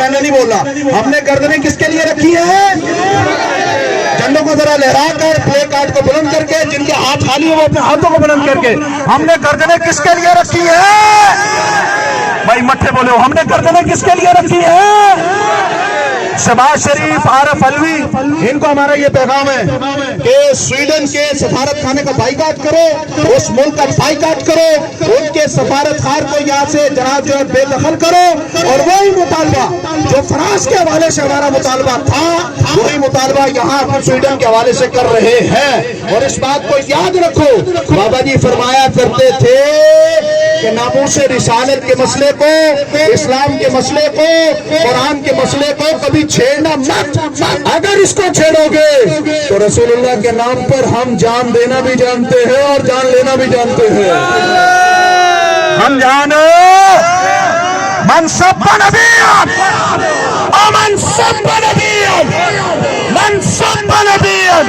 मैंने नहीं बोला। हमने गर्दनें किसके लिए रखी है? झंडों को जरा लहरा कर, प्ले कार्ड को बुलंद करके, जिनके हाथ खाली है वो अपने हाथों को बुलंद करके, हमने गर्दनें किसके लिए रखी है? भाई मट्ठे बोले, हमने गर्दनें किसके लिए रखी है? शहबाज शरीफ, आरफ अलवी, इनको हमारा ये पैगाम है कि स्वीडन के सफारत खाने का बाइकाट करो, उस मुल्क का बाइकाट करो, उनके सफारतखार को यहाँ से जनाब जो है बेदखल करो, और वही मुतालबा जो फ्रांस के हवाले से हमारा मुतालबा था, वही मुतालबा यहाँ पर स्वीडन के हवाले से कर रहे हैं। और इस बात को याद रखो, बाबा जी फरमाया करते थे कि नामूसे रिसालत के मसले को, इस्लाम के मसले को, कुरान के मसले को कभी छेड़ना मत। अगर इसको छेड़ोगे तो रसूलुल्लाह के नाम पर हम जान देना भी जानते हैं और जान लेना भी जानते हैं। हम जानो मनसब नबीयन, मनसब नबीयन, मनसब नबीयन।